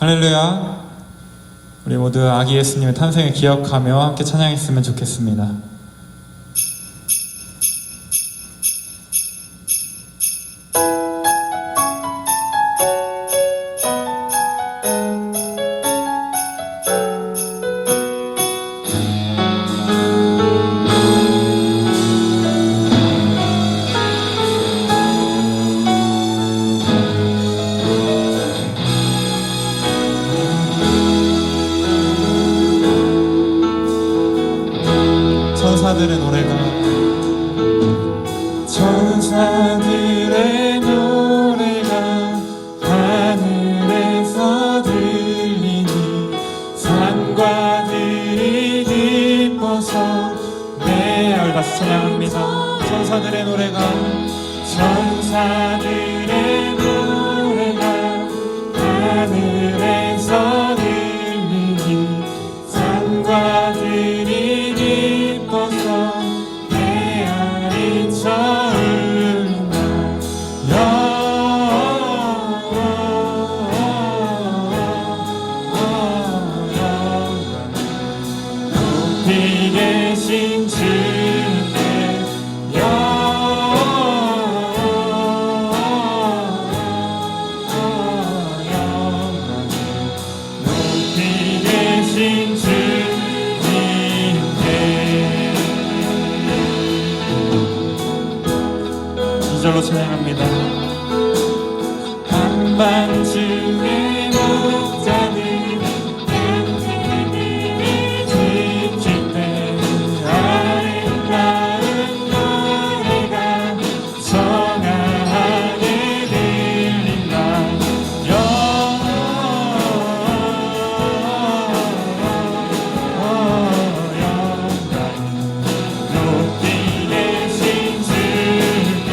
할렐루야. 우리 모두 아기 예수님의 탄생을 기억하며 함께 찬양했으면 좋겠습니다. 천사들의 노래가 하늘에서 들리니 산과 들이 기뻐서 우리 다시 찬양합니다. 천사들의 노래가 하늘에서 들리니 산과 들이 기뻐서 내 안이 차오른다. 높이 계신 주께 높이 계신 주님께 2절로 찬양합니다. 한밤중에 목자들 지킬 때 아름다운 노래가 청아하게 들린다. 높이 계신 주께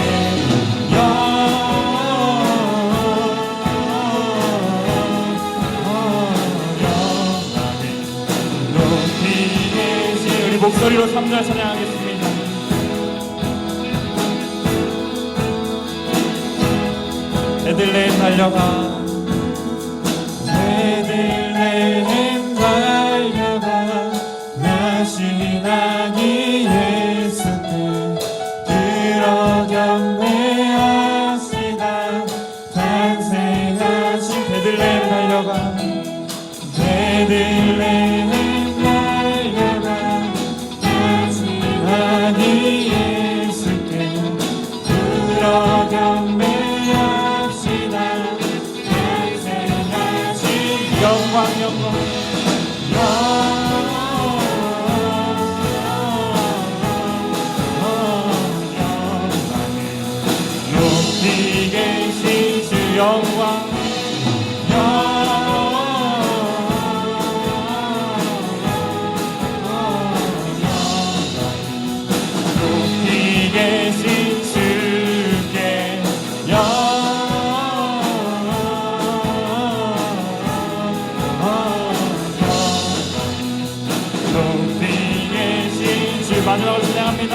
높이 계신 우리 목소리로 3절 찬양하겠습니다. 베들레헴 달려가 베들레헴 달려가 나신 아기 예수께 들어 경배하시다. 탄생하신 베들레헴 달려가 베들레헴 달려가 나신 아기 예수께 들어 경배합시다. 탄생하신 영광 높이 계신 주 영광 높이 계신 주께 높이 계신 주 마지막으로 찬양합니다.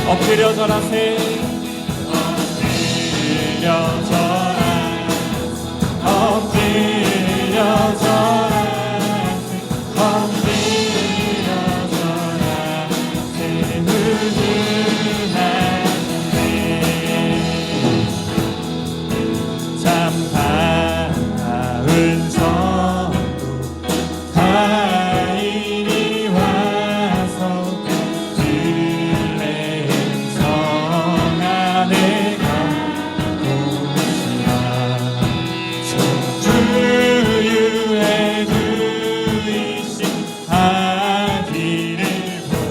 엎드려 절하세 엎드려 절하세 무등하네 참 반가운 성도 가인이 와서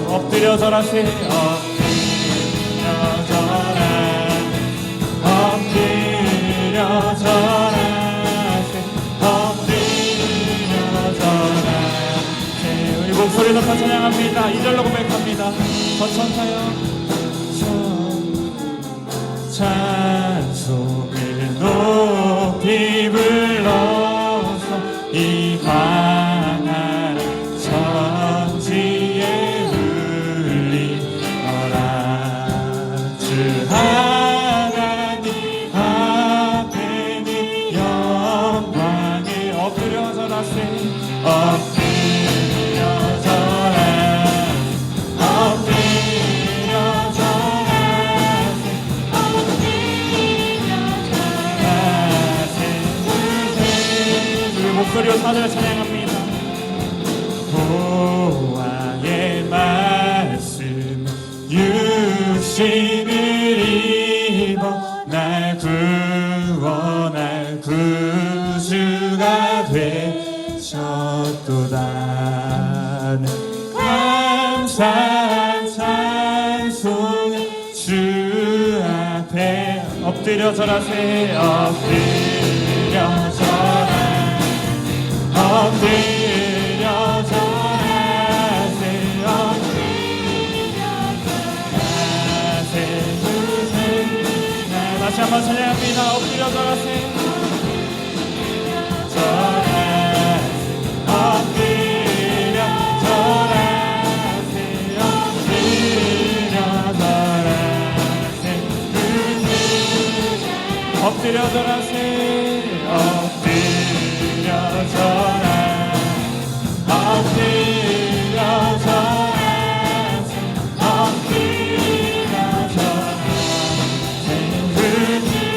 엎드려 절하세 엎드려 절하세 목소리 높여 찬양합니다. 2절로 고백합니다. 거천사여 찬송을 높이 불러서 이 광활한 천지에 울리어라. 주 하나님 앞에는 영광을 엎드려 절하세 목소리로 사들어 찬양합니다. 보아의 말씀 육신을 입어 날 구원할 구주가 되셨도다. 감사한 찬송을 주 앞에 엎드려 절하세 엎드려 절하 엎드려 절하세 엎드려 절하세 다시 한번 찬양합니다. 엎드려 절하세 엎드려 절하세 엎드려 절하세 엎드려 절하세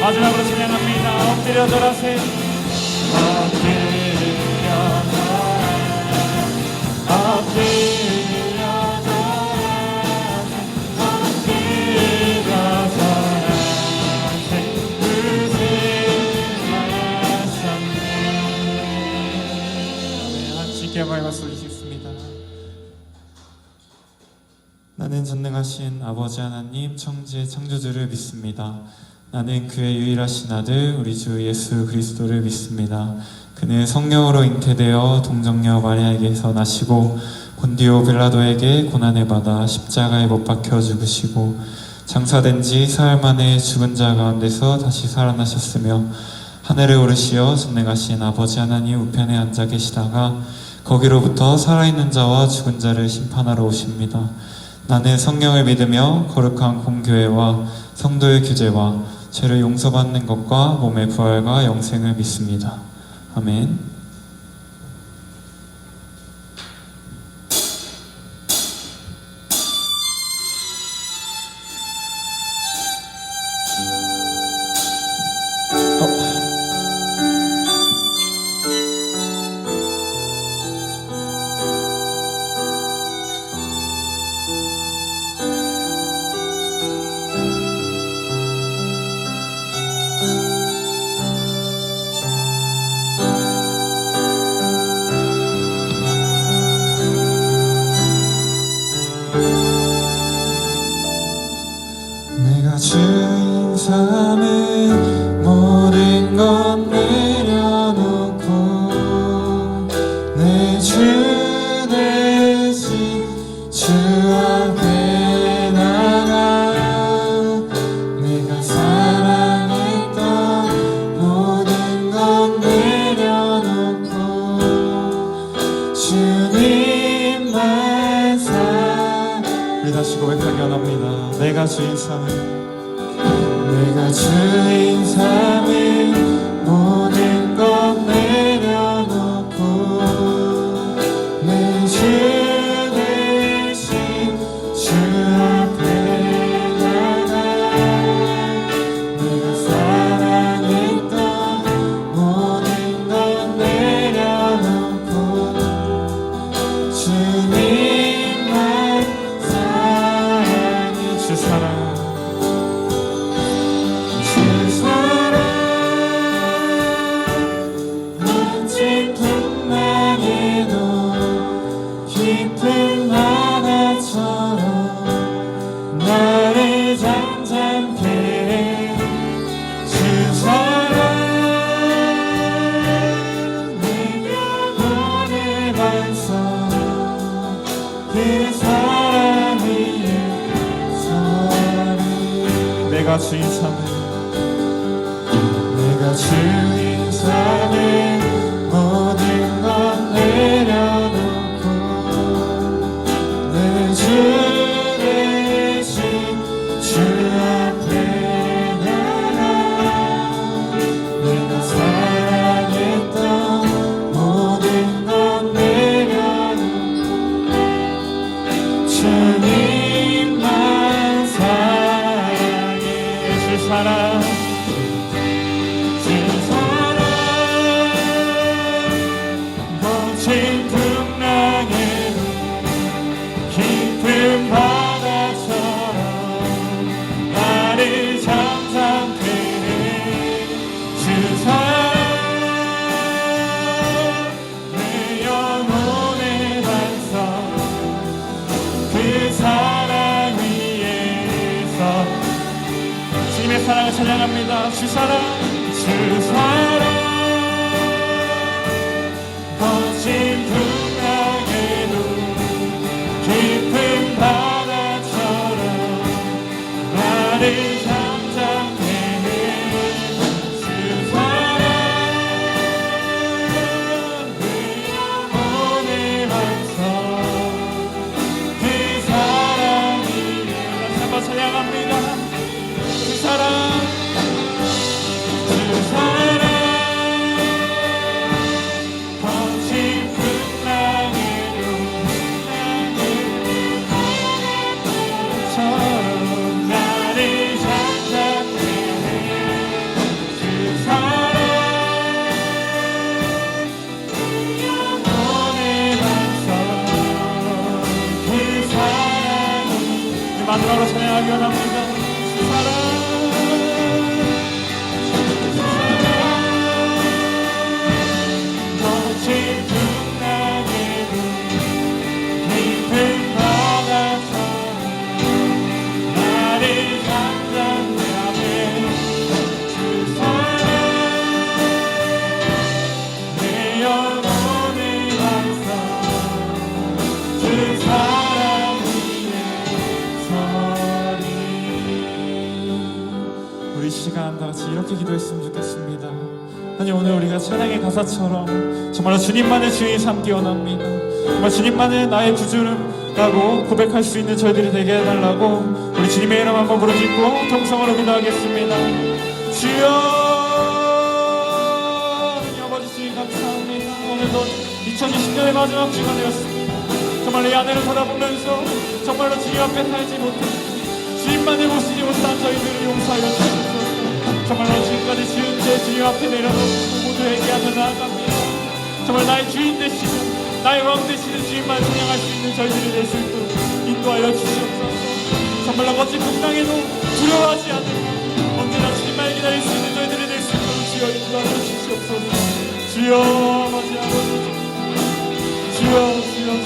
마지막으로 찬양합니다. 엎드려 절하세 엎드려 절하세 엎드려 절하세 함께 말씀 올리겠습니다. 나는 전능하신 아버지 하나님 천지의 창조주를 믿습니다. 나는 그의 유일하신 아들 우리 주 예수 그리스도를 믿습니다. 그는 성령으로 잉태되어 동정녀 마리아에게서 나시고 본디오 빌라도에게 고난을 받아 십자가에 못 박혀 죽으시고 장사된 지 사흘 만에 죽은 자 가운데서 다시 살아나셨으며 하늘에 오르시어 전능하신 아버지 하나님 우편에 앉아 계시다가 거기로부터 살아있는 자와 죽은 자를 심판하러 오십니다. 나는 성령을 믿으며 거룩한 공교회와 성도의 규제와 죄를 용서받는 것과 몸의 부활과 영생을 믿습니다. 아멘. 주인 삼은 모든 것 내려놓고 내 주 대신 주 앞에 나가 내가 사랑했던 모든 것 내려놓고 주님만 우리 다시 고백하기 원합니다. 내가 주인 삼은 내가 주인 삼은 모든 것 내려놓고 내 주 대신 주 앞에 나가 내가 사랑했던 모든 것 내려놓고 주님만 사랑해 주 사랑 깊은 바다처럼 나를 잠잠케 해 주 사랑 내 영혼의 반석 그 사랑 위에 서리. 내가 주인 삼은 모든 것 내려놓고 내 주 대신 주 앞에 나가. 내가 사랑했던 모든 것 내려놓고 주님만 사랑해. 주 사랑 거친 풍랑에도 깊은 바다처럼 나를 잠잠케 해. 주 사랑 내 영혼의 반석 그 사랑 위에서 주님의 사랑을 찬양합니다. 주 사랑 주 사랑 거친 풍랑에도 깊은 바다처럼 나를 잠잠케 해. 주 사랑 내 영혼의 반석 그 사랑이. 다시 한번 찬양합니다. 주 사랑 주 사랑 마지막으로 찬양하기 원합니다. 주 사랑 거친 풍랑에도 깊은 바다처럼 나를 잠잠케 하네. 주 사랑 내 영혼의 반석 주 사랑 우리 시간 다 같이 이렇게 기도했으면 좋겠습니다. 하나님, 오늘 우리가 찬양의 가사처럼 정말로 주님만을 주인 삼기 원합니다. 정말 주님만을 나의 구주라고 고백할 수 있는 저희들이 되게 해달라고 우리 주님의 이름 한번 부르짖고 통성으로 기도하겠습니다. 주여, 아버지 주님 감사합니다. 오늘도 2020년의 마지막 주가 되었습니다. 정말 이 아내를 돌아보면서 정말로 주님 앞에 살지 못해 주님만을 보시지 못한 저희들을 용서하여 주시옵소서. 정말로 지금까지 지은 죄 주님 앞에 내려놓고 모두 회개하며 나아갑니다. 정말 나의 주인 되시는 나의 왕 되시는 주님만 찬양할 수 있는 저희들이 될 수 있도록 인도하여 주시옵소서. 정말로 멋진 풍랑에도 두려워하지 않는 언제나 주님만 기다릴 수 있는 저희들이 될 수 있도록 주여 인도하여 주시옵소서. 주여 아버지 주여 주여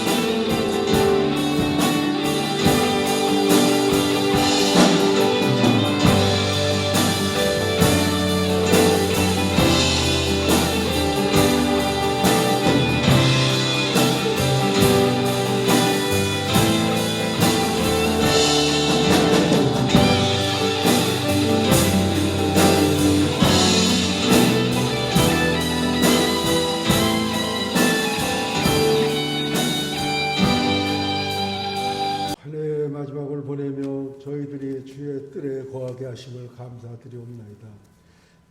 저희들이 주의 뜰에 거하게 하심을 감사드리옵나이다.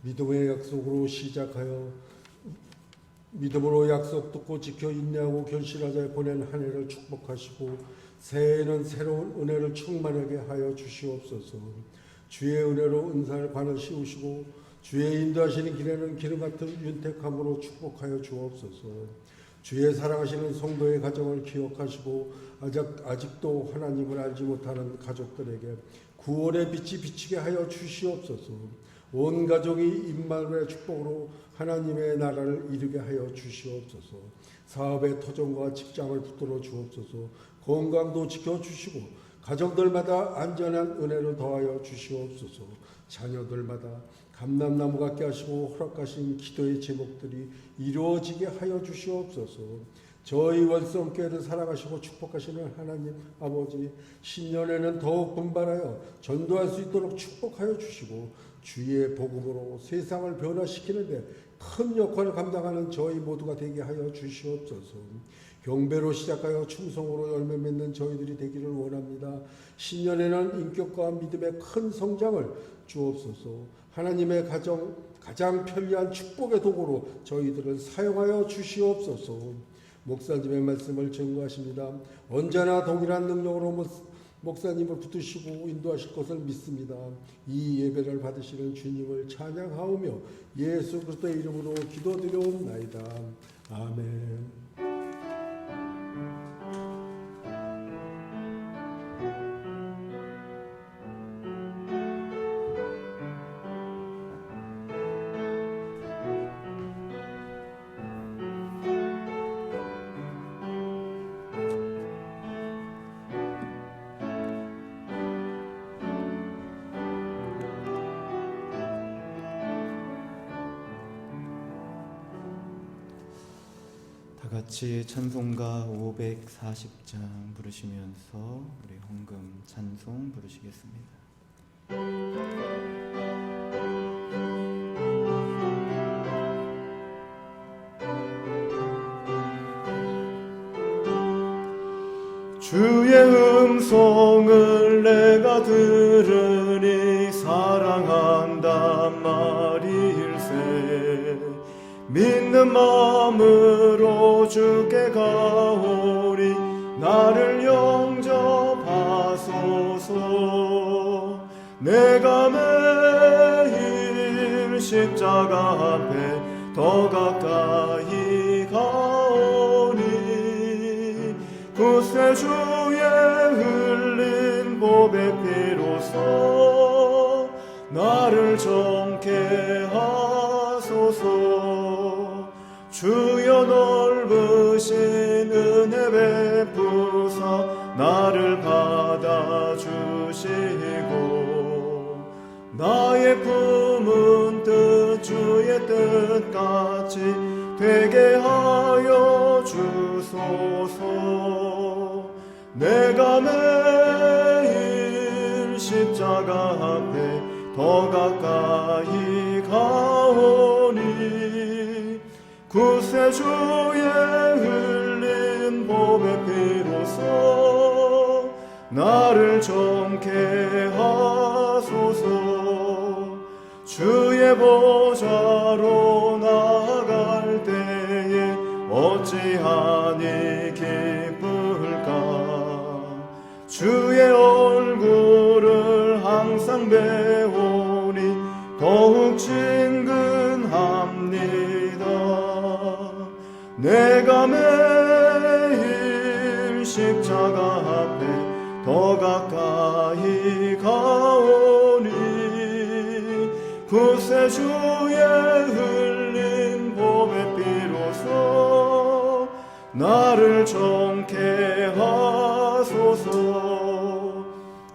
믿음의 약속으로 시작하여 믿음으로 약속 듣고 지켜 인내하고 결실하자 보낸 한 해를 축복하시고 새해에는 새로운 은혜를 충만하게 하여 주시옵소서. 주의 은혜로 은사를 관을 씌우시고 주의 인도하시는 길에는 기름 같은 윤택함으로 축복하여 주옵소서. 주의 사랑하시는 성도의 가정을 기억하시고 아직도 하나님을 알지 못하는 가족들에게 구원의 빛이 비치게 하여 주시옵소서. 온 가족이 임마누엘의 축복으로 하나님의 나라를 이루게 하여 주시옵소서. 사업의 터전과 직장을 붙들어 주옵소서. 건강도 지켜주시고 가정들마다 안전한 은혜를 더하여 주시옵소서. 자녀들마다 감람나무 같게 하시고 허락하신 기도의 제목들이 이루어지게 하여 주시옵소서. 저희 월성교회를 사랑하시고 축복하시는 하나님 아버지, 신년에는 더욱 분발하여 전도할 수 있도록 축복하여 주시고 주의 복음으로 세상을 변화시키는데 큰 역할을 감당하는 저희 모두가 되게 하여 주시옵소서. 경배로 시작하여 충성으로 열매 맺는 저희들이 되기를 원합니다. 신년에는 인격과 믿음의 큰 성장을 주옵소서. 하나님의 가장 편리한 축복의 도구로 저희들을 사용하여 주시옵소서. 목사님의 말씀을 증거하십니다. 언제나 동일한 능력으로 목사님을 붙드시고 인도하실 것을 믿습니다. 이 예배를 받으시는 주님을 찬양하오며 예수 그리스도의 이름으로 기도드려옵나이다. 아멘. 다 같이 찬송가 540장 부르시면서 우리 헌금 찬송 부르시겠습니다. 주의 음성을 내가 들으니 사랑한단 말일세. 믿는 마음으로 주께 가오리. 나를 영접하소서. 내가 매일 십자가 앞에 더 가까이 가오니. 구세주의 흘린 보배 피로써 나를 정케 하소서. 주여 넓으신 은혜 베푸사 나를 받아주시고 나의 품은 뜻 주의 뜻같이 되게 하여 주소서. 내가 매일 십자가 앞에 더 가까이 가오니. 구세주의 흘린 보배 피로써 나를 정케 하소서. 주의 보좌로 나아갈 때에 어찌하니 기쁠까. 주의 얼굴을 항상 배우니 더욱 친근합니다. 내가 매일 십자가 앞에 더 가까이 가오니. 구세주의 흘린 보배 피로써 나를 정케 하소서.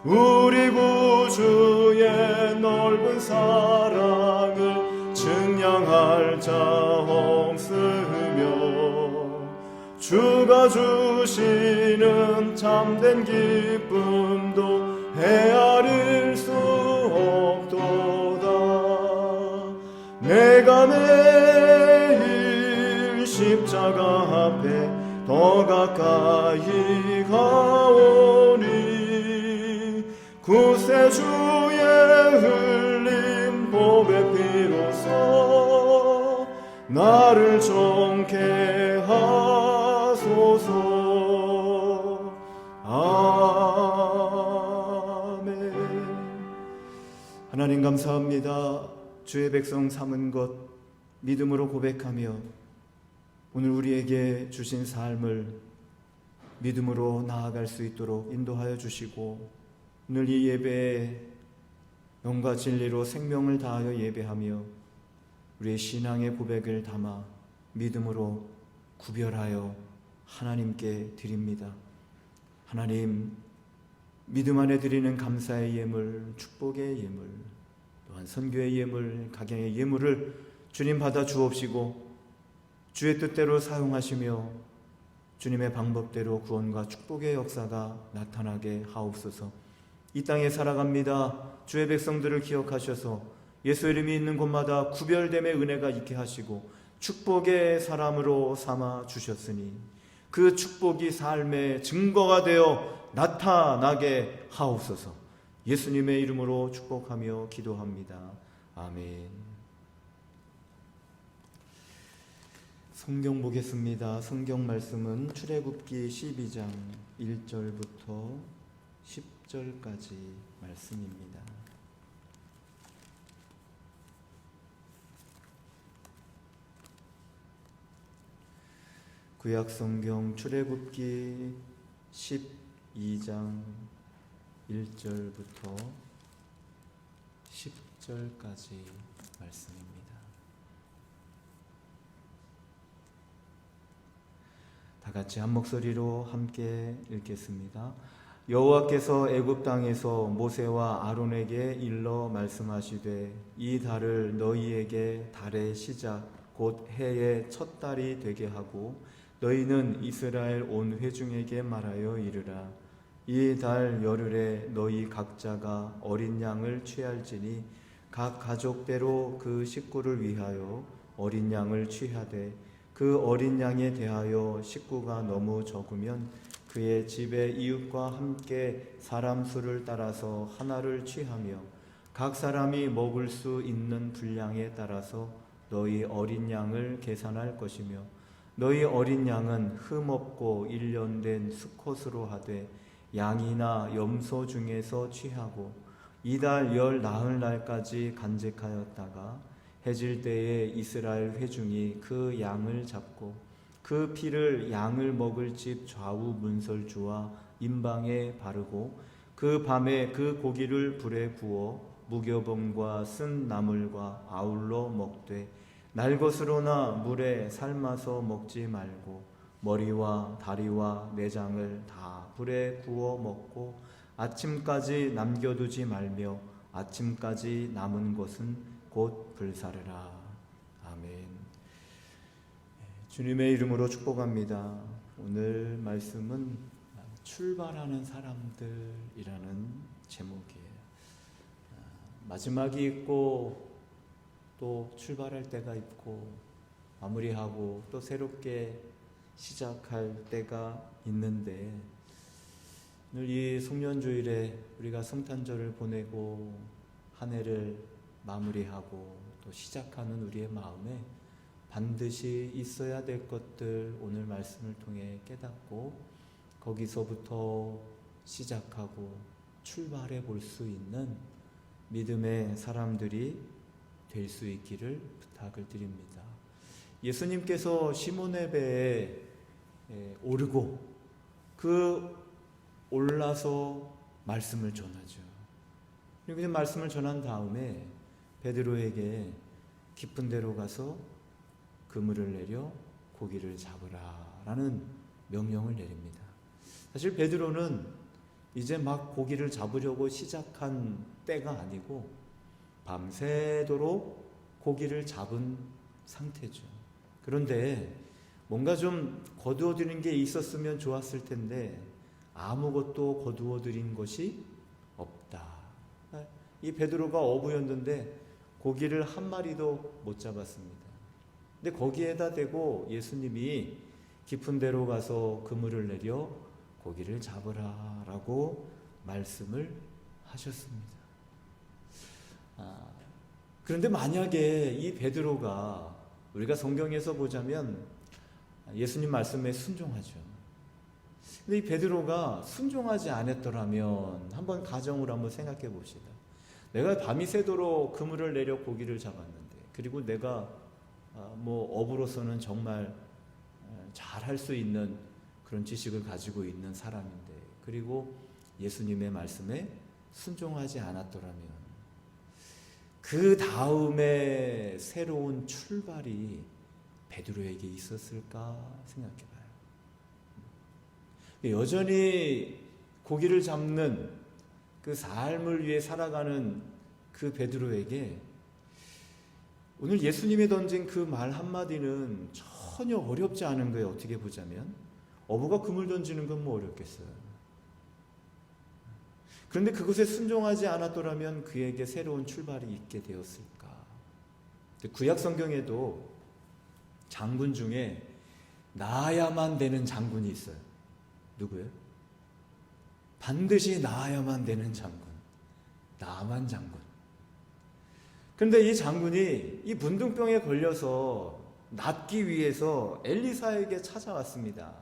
우리 구주의 넓은 사랑을 증량할 자 없으며 주가 주시는 참된 기쁨도 헤아릴 수 없도다. 내가 매일 십자가 앞에 더 가까이 가오니. 구세주의 흘린 보배 피로써 나를 정케 하소서. 아멘. 하나님 감사합니다. 주의 백성 삼은 것 믿음으로 고백하며 오늘 우리에게 주신 삶을 믿음으로 나아갈 수 있도록 인도하여 주시고 오늘 이 예배에 영과 진리로 생명을 다하여 예배하며 우리의 신앙의 고백을 담아 믿음으로 구별하여 하나님께 드립니다. 하나님, 믿음 안에 드리는 감사의 예물, 축복의 예물, 또한 선교의 예물, 각양의 예물을 주님 받아 주옵시고 주의 뜻대로 사용하시며 주님의 방법대로 구원과 축복의 역사가 나타나게 하옵소서. 이 땅에 살아갑니다. 주의 백성들을 기억하셔서 예수 이름이 있는 곳마다 구별됨의 은혜가 있게 하시고 축복의 사람으로 삼아 주셨으니 그 축복이 삶의 증거가 되어 나타나게 하옵소서. 예수님의 이름으로 축복하며 기도합니다. 아멘. 성경 보겠습니다. 성경 말씀은 출애굽기 12장 1절부터 10절까지 말씀입니다. 구약 성경 출애굽기 12장 1절부터 10절까지 말씀입니다. 다 같이 한 목소리로 함께 읽겠습니다. 여호와께서 애굽 땅에서 모세와 아론에게 일러 말씀하시되 이 달을 너희에게 달의 시작 곧 해의 첫 달이 되게 하고 너희는 이스라엘 온 회중에게 말하여 이르라. 이 달 열흘에 너희 각자가 어린 양을 취할지니 각 가족대로 그 식구를 위하여 어린 양을 취하되 그 어린 양에 대하여 식구가 너무 적으면 그의 집의 이웃과 함께 사람 수를 따라서 하나를 취하며 각 사람이 먹을 수 있는 분량에 따라서 너희 어린 양을 계산할 것이며 너희 어린 양은 흠없고 1년 된 수컷으로 하되 양이나 염소 중에서 취하고 이달 열 나흘날까지 간직하였다가 해질 때에 이스라엘 회중이 그 양을 잡고 그 피를 양을 먹을 집 좌우 문설주와 임방에 바르고 그 밤에 그 고기를 불에 구워 무교봉과 쓴 나물과 아울러 먹되 날 것으로나 물에 삶아서 먹지 말고 머리와 다리와 내장을 다 불에 구워 먹고 아침까지 남겨두지 말며 아침까지 남은 것은 곧 불사르라. 아멘. 주님의 이름으로 축복합니다. 오늘 말씀은 출발하는 사람들이라는 제목이에요. 마지막이 있고 또 출발할 때가 있고 마무리하고 또 새롭게 시작할 때가 있는데 오늘 이 송년주일에 우리가 성탄절을 보내고 한 해를 마무리하고 또 시작하는 우리의 마음에 반드시 있어야 될 것들 오늘 말씀을 통해 깨닫고 거기서부터 시작하고 출발해 볼 수 있는 믿음의 사람들이 될 수 있기를 부탁을 드립니다. 예수님께서 시몬의 배에 오르고 그 올라서 말씀을 전하죠. 그리고 말씀을 전한 다음에 베드로에게 깊은 데로 가서 그물을 내려 고기를 잡으라라는 명령을 내립니다. 사실 베드로는 이제 막 고기를 잡으려고 시작한 때가 아니고 밤새도록 고기를 잡은 상태죠. 그런데 뭔가 좀 거두어드린 게 있었으면 좋았을 텐데 아무것도 거두어드린 것이 없다. 이 베드로가 어부였는데 고기를 한 마리도 못 잡았습니다. 근데 거기에다 대고 예수님이 깊은 데로 가서 그물을 내려 고기를 잡으라라고 말씀을 하셨습니다. 그런데 만약에 이 베드로가 우리가 성경에서 보자면 예수님 말씀에 순종하죠. 근데 이 베드로가 순종하지 않았더라면 한번 가정으로 한번 생각해 봅시다. 내가 밤이 새도록 그물을 내려 고기를 잡았는데 그리고 내가 어부로서는 정말 잘 할 수 있는 그런 지식을 가지고 있는 사람인데 그리고 예수님의 말씀에 순종하지 않았더라면 그 다음에 새로운 출발이 베드로에게 있었을까 생각해 봐요. 여전히 고기를 잡는 그 삶을 위해 살아가는 그 베드로에게 오늘 예수님이 던진 그 말 한마디는 전혀 어렵지 않은 거예요. 어떻게 보자면 어부가 그물 던지는 건 뭐 어렵겠어요. 그런데 그것에 순종하지 않았더라면 그에게 새로운 출발이 있게 되었을까? 구약 성경에도 장군 중에 나아야만 되는 장군이 있어요. 누구예요? 반드시 나아야만 되는 장군. 나만 장군. 그런데 이 장군이 이 문둥병에 걸려서 낫기 위해서 엘리사에게 찾아왔습니다.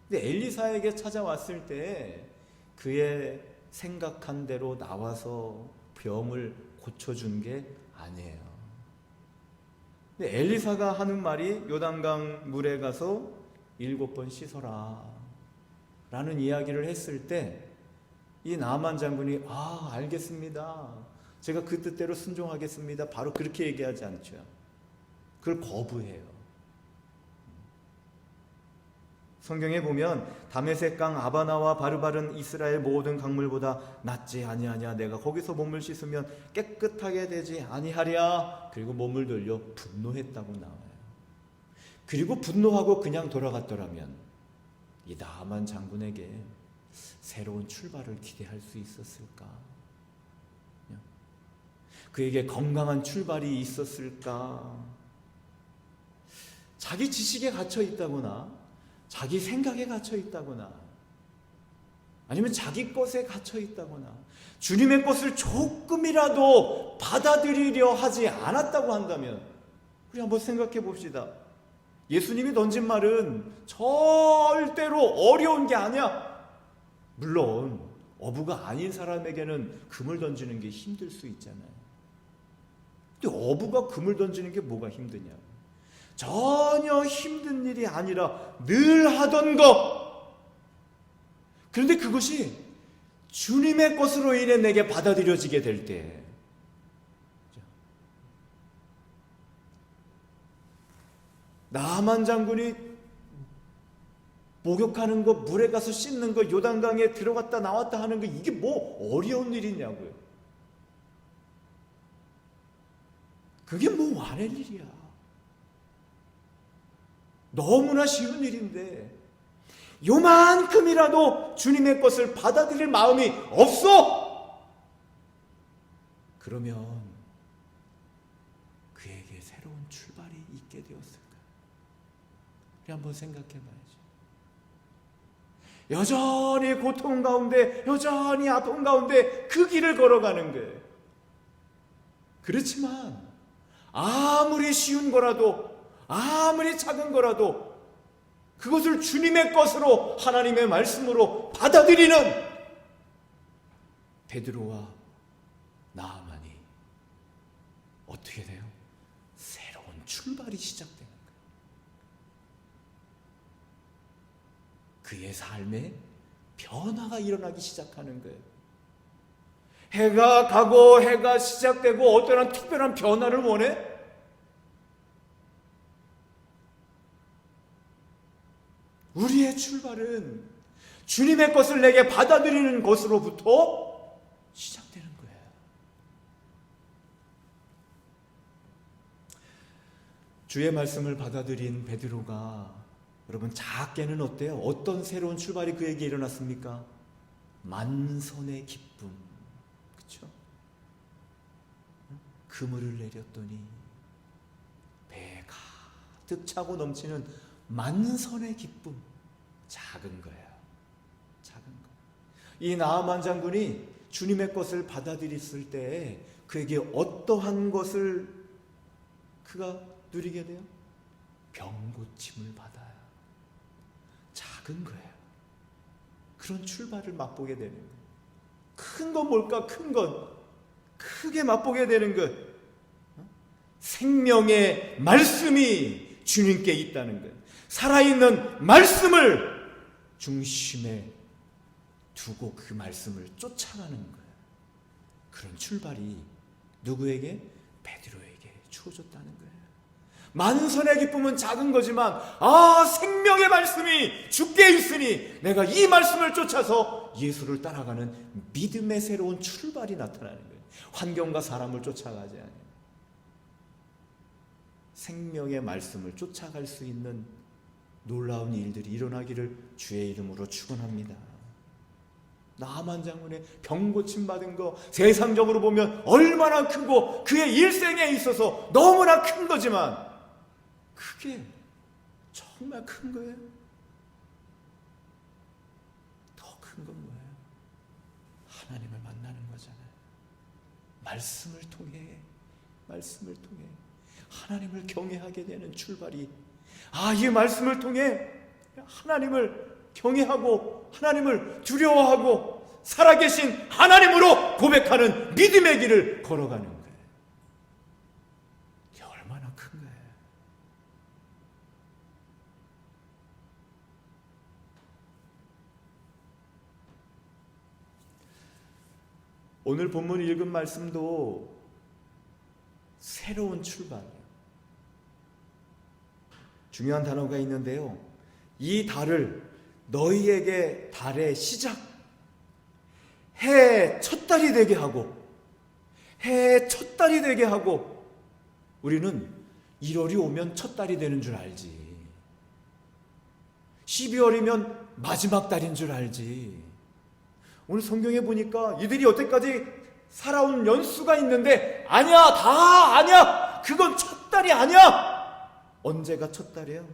근데 엘리사에게 찾아왔을 때 그의 생각한 대로 나와서 병을 고쳐준 게 아니에요. 근데 엘리사가 하는 말이 요단강 물에 가서 7번 씻어라 라는 이야기를 했을 때 이 나만 장군이 알겠습니다. 제가 그 뜻대로 순종하겠습니다. 바로 그렇게 얘기하지 않죠. 그걸 거부해요. 성경에 보면 다메섹 강 아바나와 바르바른 이스라엘 모든 강물보다 낫지 아니하냐. 내가 거기서 몸을 씻으면 깨끗하게 되지 아니하랴. 그리고 몸을 돌려 분노했다고 나와요. 그리고 분노하고 그냥 돌아갔더라면 이 나만 장군에게 새로운 출발을 기대할 수 있었을까? 그에게 건강한 출발이 있었을까? 자기 지식에 갇혀 있다거나 자기 생각에 갇혀 있다거나 아니면 자기 것에 갇혀 있다거나 주님의 것을 조금이라도 받아들이려 하지 않았다고 한다면 우리 한번 생각해 봅시다. 예수님이 던진 말은 절대로 어려운 게 아니야. 물론 어부가 아닌 사람에게는 금을 던지는 게 힘들 수 있잖아요. 근데 어부가 금을 던지는 게 뭐가 힘드냐? 전혀 힘든 일이 아니라 늘 하던 것. 그런데 그것이 주님의 것으로 인해 내게 받아들여지게 될 때 나만 장군이 목욕하는 거, 물에 가서 씻는 거, 요단강에 들어갔다 나왔다 하는 거 이게 뭐 어려운 일이냐고요. 그게 뭐 와낼 일이야. 너무나 쉬운 일인데 요만큼이라도 주님의 것을 받아들일 마음이 없어. 그러면 그에게 새로운 출발이 있게 되었을까? 우리 한번 생각해 봐야죠. 여전히 고통 가운데, 여전히 아픔 가운데 그 길을 걸어가는 거예요. 그렇지만 아무리 쉬운 거라도, 아무리 작은 거라도 그것을 주님의 것으로, 하나님의 말씀으로 받아들이는 베드로와 나아만이 어떻게 돼요? 새로운 출발이 시작되는 거예요. 그의 삶에 변화가 일어나기 시작하는 거예요. 해가 가고 해가 시작되고 어떠한 특별한 변화를 원해? 우리의 출발은 주님의 것을 내게 받아들이는 것으로부터 시작되는 거예요. 주의 말씀을 받아들인 베드로가 여러분 작게는 어때요? 어떤 새로운 출발이 그에게 일어났습니까? 만선의 기쁨. 그렇죠? 그물을 내렸더니 배에 가득 차고 넘치는 만선의 기쁨. 작은 거예요. 작은 거. 이 나아만 장군이 주님의 것을 받아들였을 때 그에게 어떠한 것을 그가 누리게 돼요? 병고침을 받아요. 작은 거예요. 그런 출발을 맛보게 되는 거예요. 큰 건 뭘까? 큰 건 크게 맛보게 되는 것. 생명의 말씀이 주님께 있다는 거예요. 살아있는 말씀을 중심에 두고 그 말씀을 쫓아가는 거예요. 그런 출발이 누구에게? 베드로에게 주어졌다는 거예요. 만선의 기쁨은 작은 거지만 생명의 말씀이 주께 있으니 내가 이 말씀을 쫓아서 예수를 따라가는 믿음의 새로운 출발이 나타나는 거예요. 환경과 사람을 쫓아가지 않아요. 생명의 말씀을 쫓아갈 수 있는 놀라운 일들이 일어나기를 주의 이름으로 축원합니다. 나만 장군의 병 고침 받은 거 세상적으로 보면 얼마나 크고 그의 일생에 있어서 너무나 큰 거지만 그게 정말 큰 거예요. 더 큰 건 뭐예요? 하나님을 만나는 거잖아요. 말씀을 통해 하나님을 경외하게 되는 출발이, 이 말씀을 통해 하나님을 경외하고 하나님을 두려워하고 살아계신 하나님으로 고백하는 믿음의 길을 걸어가는 거예요. 이게 얼마나 큰 거예요. 오늘 본문 읽은 말씀도 새로운 출발이에요. 중요한 단어가 있는데요. 이 달을 너희에게 달의 시작, 해의 첫 달이 되게 하고, 해의 첫 달이 되게 하고, 우리는 1월이 오면 첫 달이 되는 줄 알지. 12월이면 마지막 달인 줄 알지. 오늘 성경에 보니까 이들이 여태까지 살아온 연수가 있는데 아니야, 다 아니야. 그건 첫 달이 아니야. 언제가 첫 달이에요?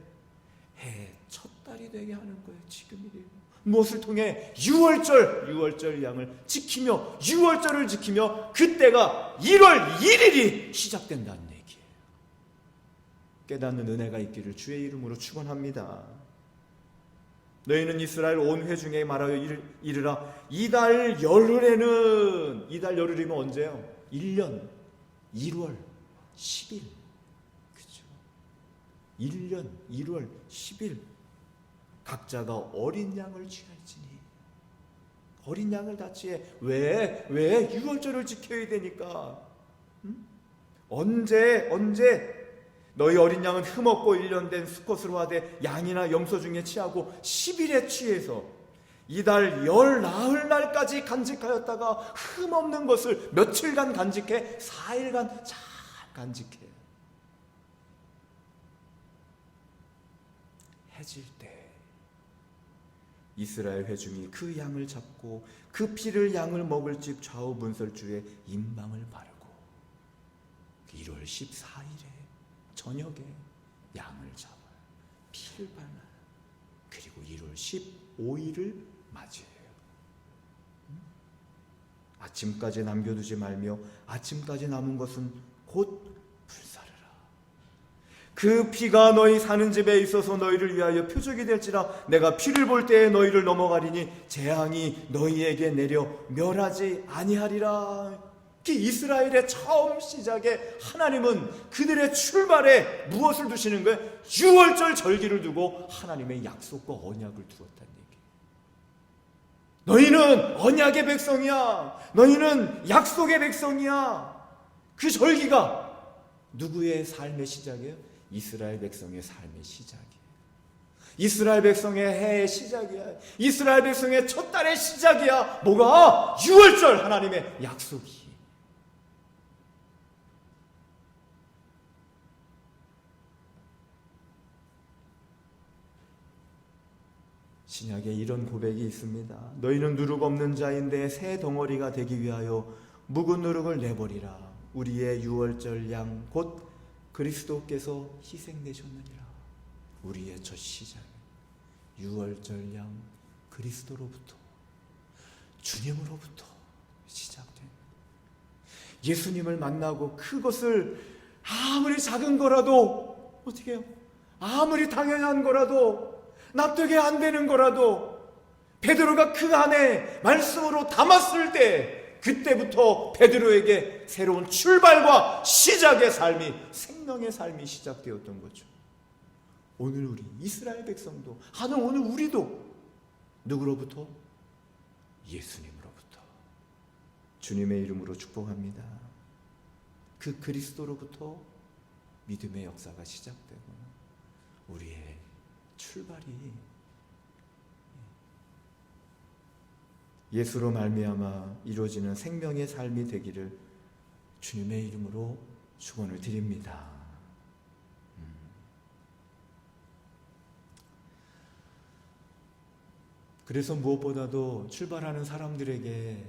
해의 첫 달이 되게 하는 거예요. 지금이래요. 무엇을 통해? 6월절 양을 지키며 6월절을 지키며 그때가 1월 1일이 시작된다는 얘기예요. 깨닫는 은혜가 있기를 주의 이름으로 축원합니다. 너희는 이스라엘 온 회중에 말하여 이르라. 이달 열흘에는, 이달 열흘이면 언제요? 1년 1월 10일. 그죠? 1년 1월 10일 각자가 어린 양을 취할지니. 어린 양을 다 취해. 왜 6월절을 지켜야 되니까. 언제 너희 어린 양은 흠없고 1년 된 수컷으로 하되 양이나 염소 중에 취하고 10일에 취해서 이달 열 나흘날까지 간직하였다가 흠없는 것을 며칠간 간직해? 4일간 잘 간직해. 해질 때 이스라엘 회중이 그 양을 잡고 그 피를 양을 먹을 집 좌우 문설주에 인방을 바르고 1월 14일에 저녁에 양을 잡아 피를 발라. 그리고 1월 15일을 맞이해요. 아침까지 남겨두지 말며 아침까지 남은 것은 곧 불사르라. 그 피가 너희 사는 집에 있어서 너희를 위하여 표적이 될지라. 내가 피를 볼 때에 너희를 넘어가리니 재앙이 너희에게 내려 멸하지 아니하리라. 이스라엘의 처음 시작에 하나님은 그들의 출발에 무엇을 두시는 거예요? 6월절 절기를 두고 하나님의 약속과 언약을 두었다는 얘기예요. 너희는 언약의 백성이야. 너희는 약속의 백성이야. 그 절기가 누구의 삶의 시작이에요? 이스라엘 백성의 삶의 시작이에요. 이스라엘 백성의 해의 시작이야. 이스라엘 백성의 첫 달의 시작이야. 뭐가? 6월절 하나님의 약속이. 신약에 이런 고백이 있습니다. 너희는 누룩 없는 자인데 새 덩어리가 되기 위하여 묵은 누룩을 내버리라. 우리의 6월절 양 곧 그리스도께서 희생되셨느니라. 우리의 첫 시작 6월절 양 그리스도로부터, 주님으로부터 시작된, 예수님을 만나고 그것을 아무리 작은 거라도 어떻게 해요? 아무리 당연한 거라도, 납득이 안 되는 거라도 베드로가 그 안에 말씀으로 담았을 때 그때부터 베드로에게 새로운 출발과 시작의 삶이, 생명의 삶이 시작되었던 거죠. 오늘 우리 이스라엘 백성도, 오늘 우리도 누구로부터? 예수님으로부터. 주님의 이름으로 축복합니다. 그 그리스도로부터 믿음의 역사가 시작되고 우리의 출발이 예수로 말미암아 이루어지는 생명의 삶이 되기를 주님의 이름으로 축원을 드립니다. 그래서 무엇보다도 출발하는 사람들에게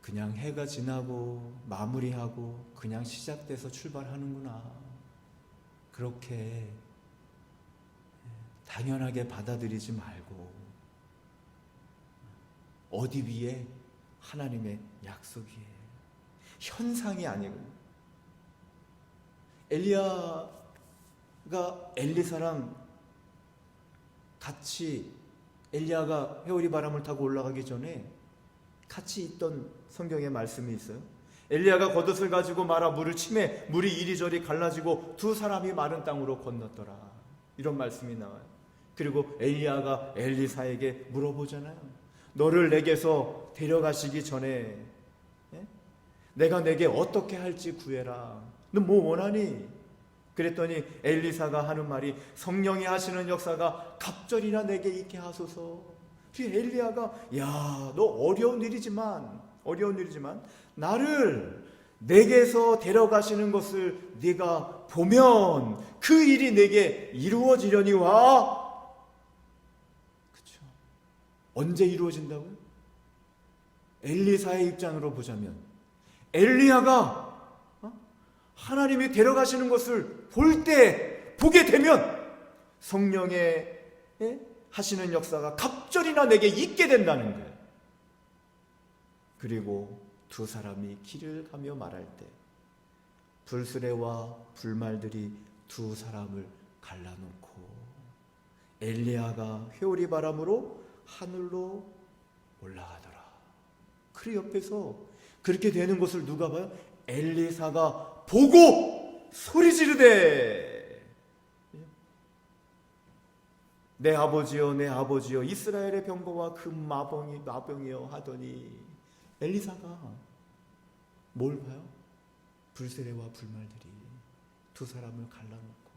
그냥 해가 지나고 마무리하고 그냥 시작돼서 출발하는구나, 그렇게 당연하게 받아들이지 말고 어디 위에? 하나님의 약속 위에. 현상이 아니고. 엘리야가 엘리사랑 같이, 엘리야가 회오리 바람을 타고 올라가기 전에 같이 있던 성경의 말씀이 있어요. 엘리야가 겉옷을 가지고 말아 물을 치매 물이 이리저리 갈라지고 두 사람이 마른 땅으로 건넜더라, 이런 말씀이 나와요. 그리고 엘리야가 엘리사에게 물어보잖아요. 너를 내게서 데려가시기 전에 내가 내게 어떻게 할지 구해라. 너 뭐 원하니? 그랬더니 엘리사가 하는 말이, 성령이 하시는 역사가 갑절이나 내게 있게 하소서. 엘리야가, 야, 너 어려운 일이지만 나를 내게서 데려가시는 것을 네가 보면 그 일이 내게 이루어지려니와. 그렇죠? 언제 이루어진다고요? 엘리사의 입장으로 보자면, 엘리야가 하나님이 데려가시는 것을 보게 되면 성령의 하시는 역사가 갑절이나 내게 있게 된다는 거예요. 그리고 두 사람이 길을 가며 말할 때 불수레와 불말들이 두 사람을 갈라놓고 엘리야가 회오리 바람으로 하늘로 올라가더라. 그 옆에서 그렇게 되는 것을 누가 봐요? 엘리사가 보고 소리 지르되, 내 아버지여 내 아버지여 이스라엘의 병거와 그 마병이여 하더니 엘리사가 뭘 봐요? 불세례와 불말들이 두 사람을 갈라놓고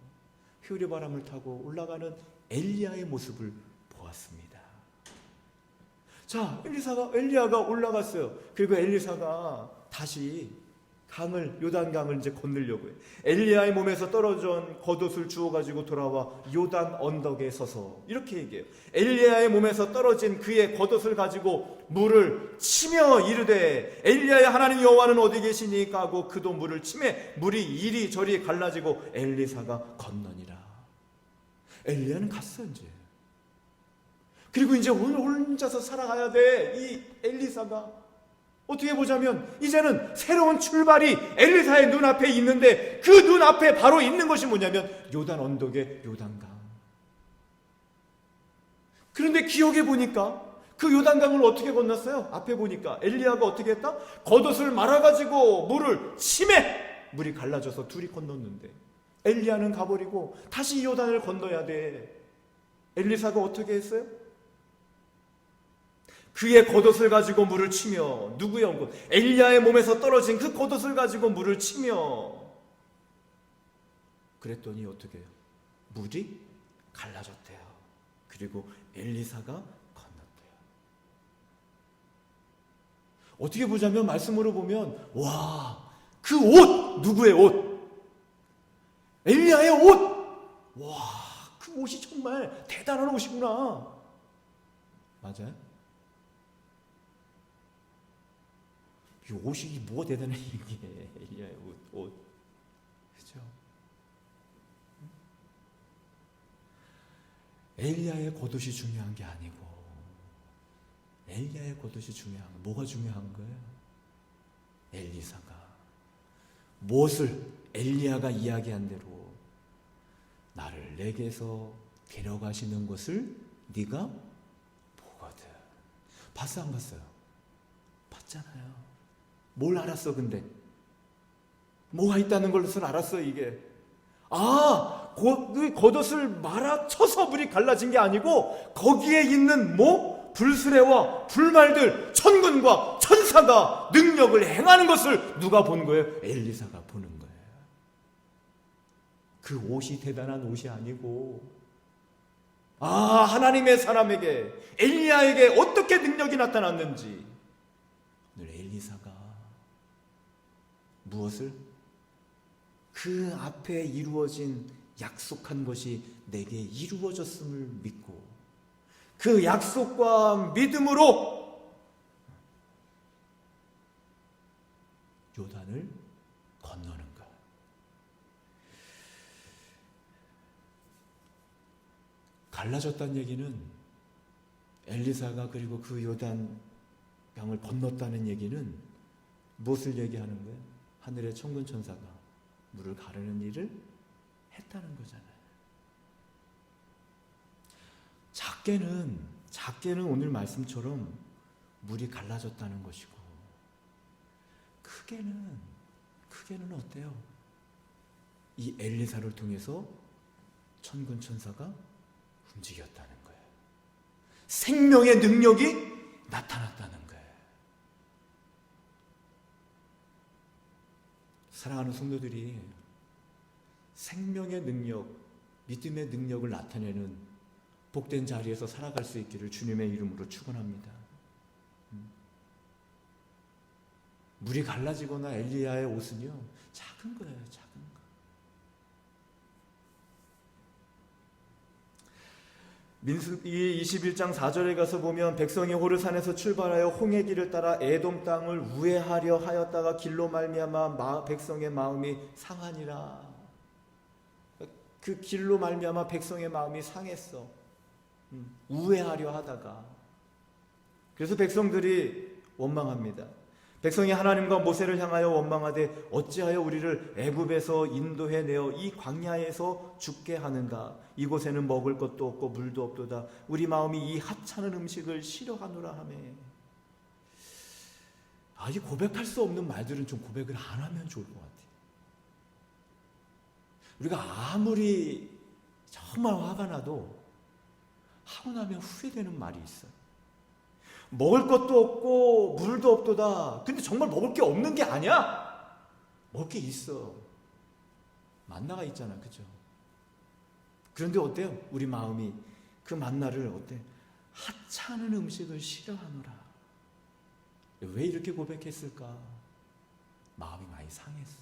회오리 바람을 타고 올라가는 엘리야의 모습을 보았습니다. 자, 엘리야가 올라갔어요. 그리고 엘리사가 다시 요단강을 이제 건너려고 해요. 엘리야의 몸에서 떨어진 겉옷을 주워가지고 돌아와 요단 언덕에 서서 이렇게 얘기해요. 엘리야의 몸에서 떨어진 그의 겉옷을 가지고 물을 치며 이르되, 엘리야의 하나님 여호와는 어디 계시니까 하고 그도 물을 치매 물이 이리저리 갈라지고 엘리사가 건너니라. 엘리야는 갔어 이제. 그리고 이제 오늘 혼자서 살아가야 돼. 이 엘리사가 어떻게 보자면 이제는 새로운 출발이 엘리사의 눈앞에 있는데, 그 눈앞에 바로 있는 것이 뭐냐면 요단 언덕의 요단강. 그런데 기억해 보니까 그 요단강을 어떻게 건넜어요? 앞에 보니까 엘리야가 어떻게 했다? 겉옷을 말아가지고 물을 치매 물이 갈라져서 둘이 건넜는데, 엘리야는 가버리고 다시 요단을 건너야 돼. 엘리사가 어떻게 했어요? 그의 겉옷을 가지고 물을 치며, 누구의 겉옷? 엘리야의 몸에서 떨어진 그 겉옷을 가지고 물을 치며, 그랬더니 어떻게 해요? 물이 갈라졌대요. 그리고 엘리사가 건넜대요. 어떻게 보자면, 말씀으로 보면, 와, 그 옷! 누구의 옷? 엘리야의 옷! 와, 그 옷이 정말 대단한 옷이구나. 맞아요? 이 옷이 뭐가 대단해, 이게. 엘리야의 옷. 그죠? 엘리야의 겉옷이 중요한 게 아니고, 엘리야의 겉옷이 중요한 거, 뭐가 중요한 거예요? 엘리사가 무엇을, 엘리야가 이야기한 대로 나를 내게서 데려가시는 것을 네가 보거든. 봤어 안 봤어요? 봤잖아요. 뭘 알았어? 근데 뭐가 있다는 것을 알았어. 이게 겉옷을 말아쳐서 물이 갈라진 게 아니고, 거기에 있는 불수레와 불말들, 천군과 천사가 능력을 행하는 것을 누가 본 거예요? 엘리사가 보는 거예요. 그 옷이 대단한 옷이 아니고, 하나님의 사람에게, 엘리야에게 어떻게 능력이 나타났는지, 오늘 엘리사가 무엇을? 그 앞에 이루어진 약속한 것이 내게 이루어졌음을 믿고, 그 약속과 믿음으로 요단을 건너는 것. 갈라졌다는 얘기는 엘리사가 그리고 그 요단 강을 건넜다는 얘기는 무엇을 얘기하는 거예요? 하늘의 천군 천사가 물을 가르는 일을 했다는 거잖아요. 작게는 오늘 말씀처럼 물이 갈라졌다는 것이고, 크게는 어때요? 이 엘리사를 통해서 천군 천사가 움직였다는 거예요. 생명의 능력이 나타났다는 거예요. 사랑하는 성도들이 생명의 능력, 믿음의 능력을 나타내는 복된 자리에서 살아갈 수 있기를 주님의 이름으로 축원합니다. 물이 갈라지거나 엘리야의 옷은요, 작은 거예요, 작은 거. 민수기 21장 4절에 가서 보면 백성이 호르산에서 출발하여 홍해 길을 따라 에돔 땅을 우회하려 하였다가 길로 말미암아 백성의 마음이 상하니라. 그 길로 말미암아 백성의 마음이 상했어. 우회하려 하다가. 그래서 백성들이 원망합니다. 백성이 하나님과 모세를 향하여 원망하되 어찌하여 우리를 애굽에서 인도해 내어 이 광야에서 죽게 하는가. 이곳에는 먹을 것도 없고 물도 없도다. 우리 마음이 이 하찮은 음식을 싫어하노라 하며. 이 고백할 수 없는 말들은 좀 고백을 안 하면 좋을 것 같아요. 우리가 아무리 정말 화가 나도 하고 나면 후회되는 말이 있어요. 먹을 것도 없고 물도 없도다. 근데 정말 먹을 게 없는 게 아니야. 먹을 게 있어. 만나가 있잖아, 그죠? 그런데 어때요? 우리 마음이 그 만나를 어때? 하찮은 음식을 싫어하노라. 왜 이렇게 고백했을까? 마음이 많이 상했어.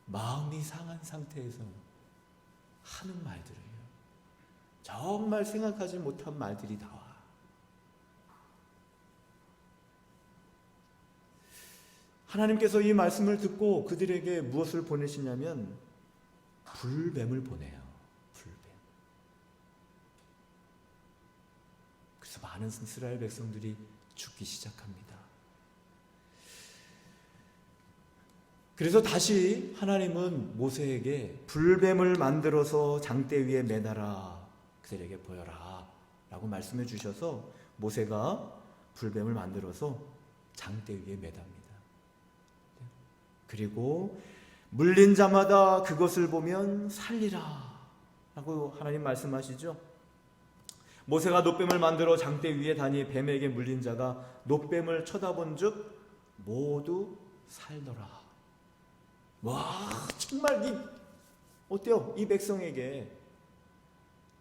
마음이 상한 상태에서 하는 말들이에요. 정말 생각하지 못한 말들이 나와. 하나님께서 이 말씀을 듣고 그들에게 무엇을 보내시냐면 불뱀을 보내요. 불뱀. 그래서 많은 이스라엘 백성들이 죽기 시작합니다. 그래서 다시 하나님은 모세에게 불뱀을 만들어서 장대 위에 매달아 그들에게 보여라 라고 말씀해 주셔서 모세가 불뱀을 만들어서 장대 위에 매답니다. 그리고 물린 자마다 그것을 보면 살리라 라고 하나님 말씀하시죠. 모세가 놋뱀을 만들어 장대 위에 다니 뱀에게 물린 자가 놋뱀을 쳐다본 즉 모두 살더라. 와, 정말 어때요? 이 백성에게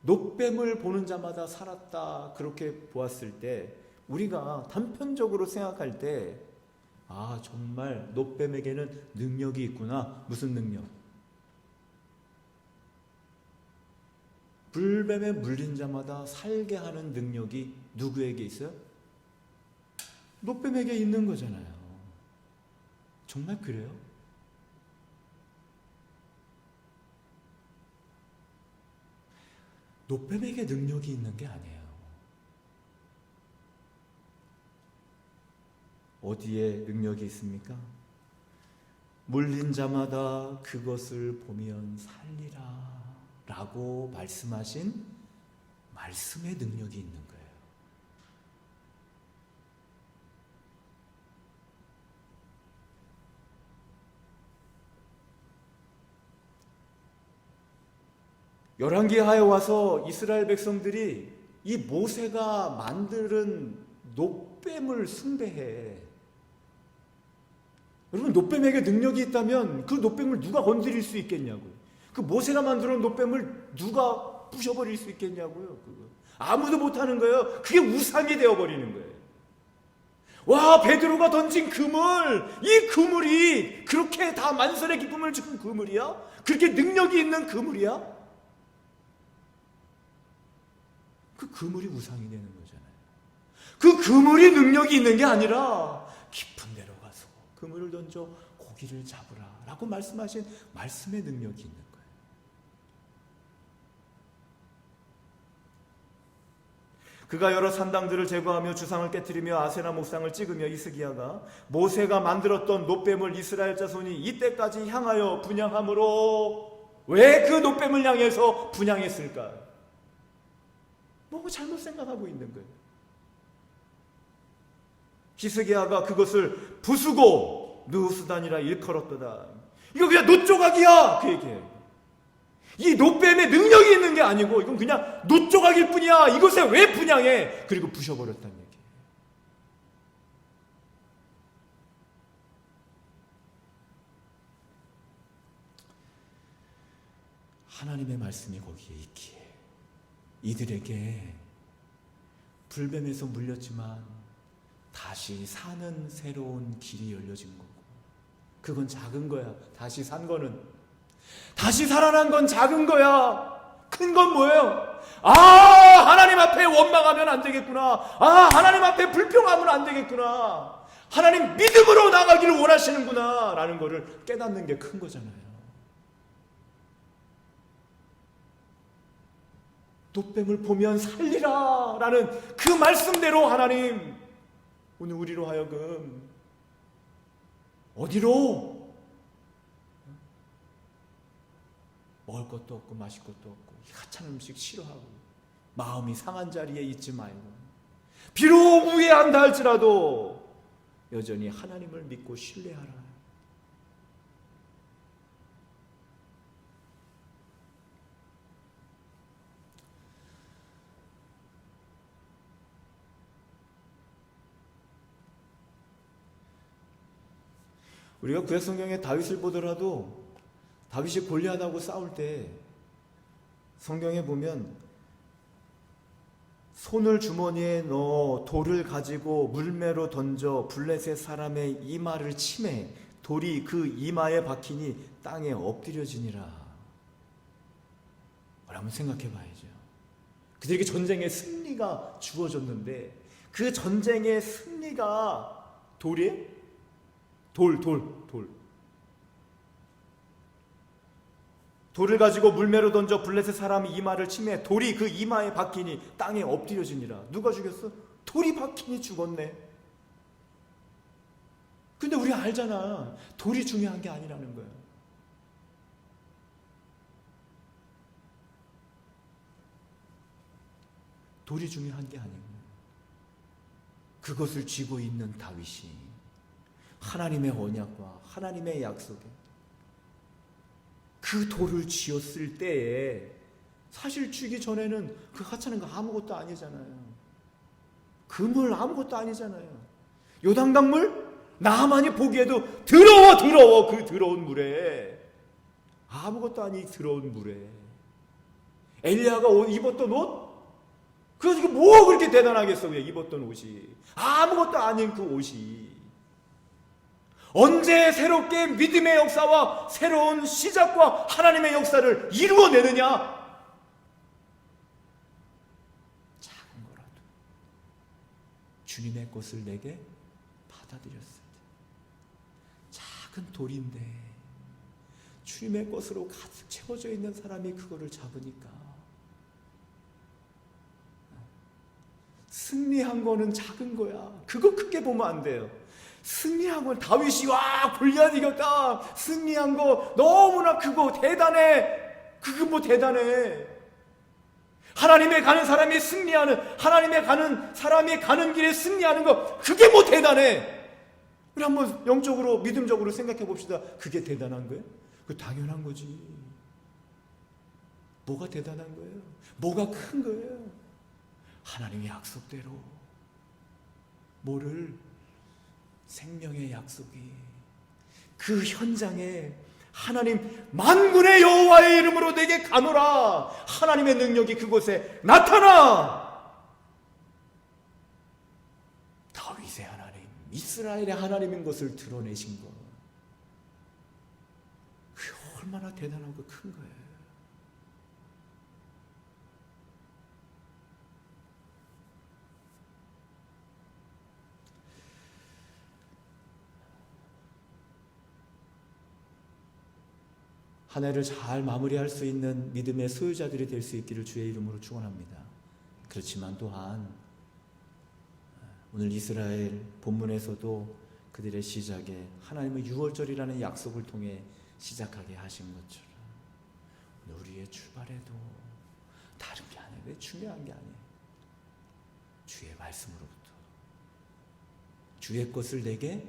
놋뱀을 보는 자마다 살았다 그렇게 보았을 때 우리가 단편적으로 생각할 때 정말 놋뱀에게는 능력이 있구나. 무슨 능력? 불뱀에 물린 자마다 살게 하는 능력이 누구에게 있어요? 놋뱀에게 있는 거잖아요. 정말 그래요? 놋뱀에게 능력이 있는 게 아니에요. 어디에 능력이 있습니까? 물린 자마다 그것을 보면 살리라 라고 말씀하신 말씀의 능력이 있는 거예요. 열왕기하에 와서 이스라엘 백성들이 이 모세가 만드는 놋뱀을 숭배해. 여러분, 놋뱀에게 능력이 있다면 그 놋뱀을 누가 건드릴 수 있겠냐고요. 그 모세가 만들어 놓은 놋뱀을 누가 부셔버릴 수 있겠냐고요. 그거. 아무도 못하는 거예요. 그게 우상이 되어버리는 거예요. 와, 베드로가 던진 그물, 이 그물이 그렇게 다 만선의 기쁨을 주는 그물이야? 그렇게 능력이 있는 그물이야? 그 그물이 우상이 되는 거잖아요. 그 그물이 능력이 있는 게 아니라 깊은 데로 가서 그물을 던져 고기를 잡으라 라고 말씀하신 말씀의 능력이 있는 거예요. 그가 여러 산당들을 제거하며 주상을 깨뜨리며 아세라 목상을 찍으며 히스기야가 모세가 만들었던 놋뱀을 이스라엘 자손이 이때까지 향하여 분향함으로 왜 그 놋뱀을 향해서 분향했을까? 뭔가 잘못 생각하고 있는 거예요. 히스기야가 그것을 부수고 느우스단이라 일컬었도다. 이거 그냥 놋조각이야 그 얘기예요. 이 놋뱀에 능력이 있는 게 아니고 이건 그냥 놋조각일 뿐이야. 이것에 왜 분향해? 그리고 부셔버렸다는 얘기예요. 하나님의 말씀이 거기에 있기에 이들에게 불뱀에서 물렸지만 다시 사는 새로운 길이 열려진 거고, 그건 작은 거야. 다시 산 거는, 다시 살아난 건 작은 거야. 큰 건 뭐예요? 하나님 앞에 원망하면 안 되겠구나. 하나님 앞에 불평하면 안 되겠구나. 하나님 믿음으로 나가기를 원하시는구나 라는 거를 깨닫는 게 큰 거잖아요. 놋뱀을 보면 살리라 라는 그 말씀대로 하나님 오늘 우리로 하여금 어디로? 먹을 것도 없고 마실 것도 없고 하찮은 음식 싫어하고 마음이 상한 자리에 있지 말고, 비록 우회한다 할지라도 여전히 하나님을 믿고 신뢰하라. 우리가 구약 성경에 다윗을 보더라도 다윗이 골리앗하고 싸울 때 성경에 보면 손을 주머니에 넣어 돌을 가지고 물매로 던져 블레셋 사람의 이마를 치매 돌이 그 이마에 박히니 땅에 엎드려지니라. 한번 생각해 봐야죠. 그들에게 전쟁의 승리가 주어졌는데 그 전쟁의 승리가 돌이에요? 돌을 가지고 물매로 던져 블레셋 사람이 이마를 치매 돌이 그 이마에 박히니 땅에 엎드려지니라. 누가 죽였어? 돌이 박히니 죽었네. 근데 우리 알잖아. 돌이 중요한 게 아니라는 거야. 돌이 중요한 게 아니고 그것을 쥐고 있는 다윗이 하나님의 언약과 하나님의 약속에 그 돌을 쥐었을 때에 사실 쥐기 전에는 그 하찮은 거 아무것도 아니잖아요. 그물 아무것도 아니잖아요. 요단강물 나만이 보기에도 더러워 그 더러운 물에 아무것도 아니 더러운 물에 엘리야가 입었던 옷 그래서 뭐 그렇게 대단하겠어. 그냥 입었던 옷이 아무것도 아닌 그 옷이 언제 새롭게 믿음의 역사와 새로운 시작과 하나님의 역사를 이루어내느냐? 작은 거라도 주님의 것을 내게 받아들였을 때 작은 돌인데 주님의 것으로 가득 채워져 있는 사람이 그거를 잡으니까 승리한 거는 작은 거야. 그거 크게 보면 안 돼요. 승리한 건 다윗이 골리앗 이겼다. 승리한 거 너무나 크고 대단해. 그거 뭐 대단해. 하나님에 가는 사람이 승리하는, 하나님에 가는 사람이 가는 길에 승리하는 거 그게 뭐 대단해. 우리 한번 영적으로 믿음적으로 생각해 봅시다. 그게 대단한 거예요? 그 당연한 거지. 뭐가 대단한 거예요? 뭐가 큰 거예요? 하나님의 약속대로 뭐를 생명의 약속이 그 현장에 하나님 만군의 여호와의 이름으로 내게 가노라. 하나님의 능력이 그곳에 나타나. 다윗의 하나님, 이스라엘의 하나님인 것을 드러내신 것, 그게 얼마나 대단하고 큰 거예요. 한 해를 잘 마무리할 수 있는 믿음의 소유자들이 될 수 있기를 주의 이름으로 축원합니다. 그렇지만 또한 오늘 이스라엘 본문에서도 그들의 시작에 하나님은 유월절이라는 약속을 통해 시작하게 하신 것처럼 우리의 출발에도 다른 게 아니에요. 왜 중요한 게 아니에요. 주의 말씀으로부터 주의 것을 내게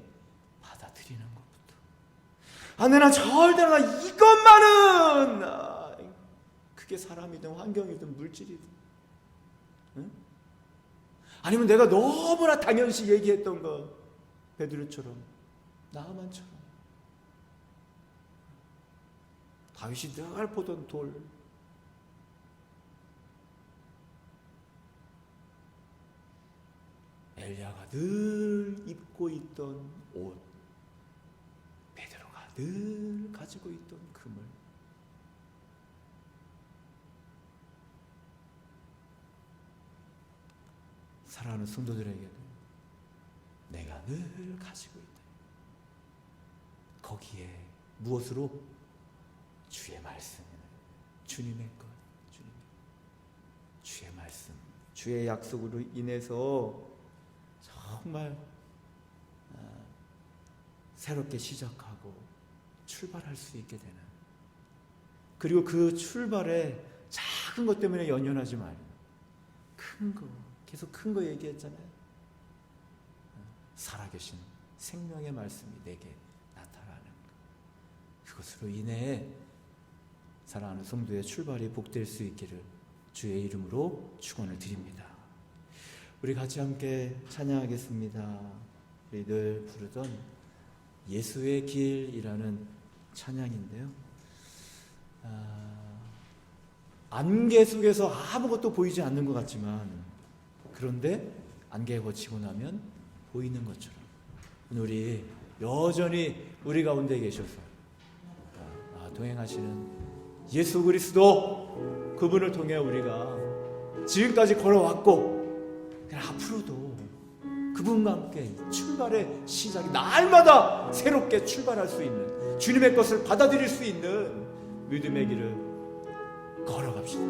받아들이는 것부터. 내가 절대로 이것만은 그게 사람이든 환경이든 물질이든, 응? 아니면 내가 너무나 당연시 얘기했던 거, 베드로처럼 나아만처럼 다윗이 늘 보던 돌, 엘리야가 늘 입고 있던 옷, 베드로가 늘 가지고 있던 그물, 사랑하는 성도들에게도 내가 늘 가지고 있다. 거기에 무엇으로? 주의 말씀, 주님의 것, 주의 말씀, 주의 약속으로 인해서 정말 새롭게 시작하고 출발할 수 있게 되는, 그리고 그 출발에 작은 것 때문에 연연하지 말고 큰 거, 계속 큰 거 얘기했잖아요. 살아계신 생명의 말씀이 내게 나타나는 것, 그것으로 인해 사랑하는 성도의 출발이 복될 수 있기를 주의 이름으로 축원을 드립니다. 우리 같이 함께 찬양하겠습니다. 우리 늘 부르던 예수의 길이라는 찬양인데요, 안개 속에서 아무것도 보이지 않는 것 같지만, 그런데 안개에 거치고 나면 보이는 것처럼 우리 여전히 우리 가운데 계셔서 동행하시는 예수 그리스도, 그분을 통해 우리가 지금까지 걸어왔고 앞으로도 그분과 함께 출발의 시작이 날마다 새롭게 출발할 수 있는, 주님의 것을 받아들일 수 있는 믿음의 길을 걸어갑시다.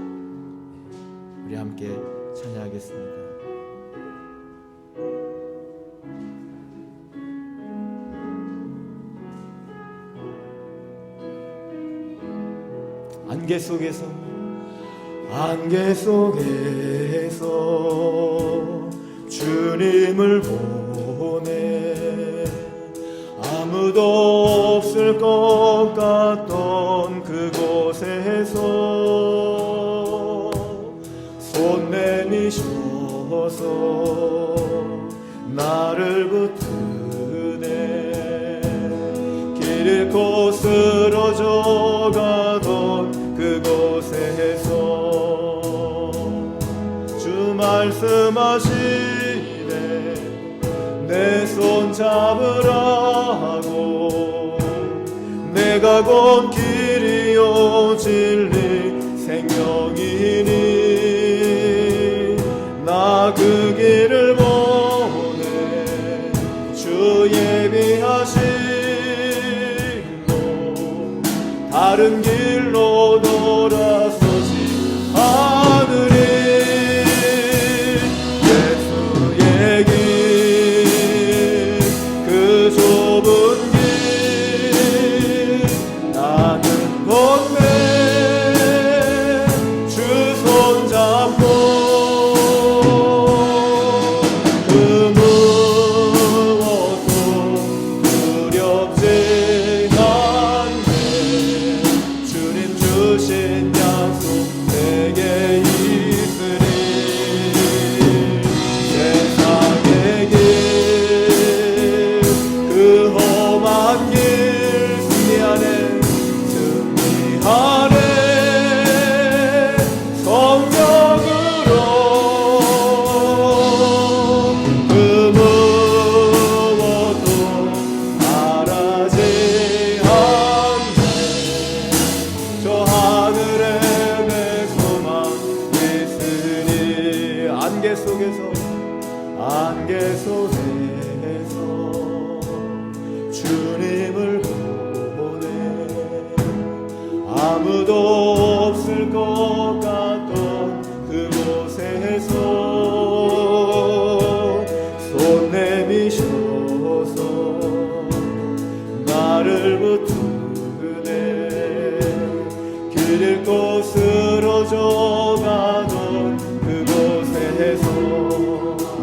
우리 함께 찬양하겠습니다. 안개 속에서 주님을 보내 아무도 없을 것 같던 그곳에서 손 내미셔서 나를 붙드네. 길 잃고 쓰러져 가던 그곳에서 주 말씀하시네. 내 손 잡으라고. 내가 곧 길이요 진리 생명이니 나 그 길을 보내. 주 예비하신 곳 다른 길로 돌아서지 않으리. 예수의 길 그 좁은 길 나는 건네 주 손잡고 그 무엇도 두렵지 않네. 주님 주신 약속 내게 있으니 세상의 길 그 험한 길 승리하네 승리하네 성령으로 그 무엇도 바라지 않네. 저 하늘에 내 소망 있으니 안개 속에서 주님을 보내 아무도 없을 것 같던 그곳에서 손 내미셔서 나를 붙드네. 길 잃고 쓰러져가던 그곳에서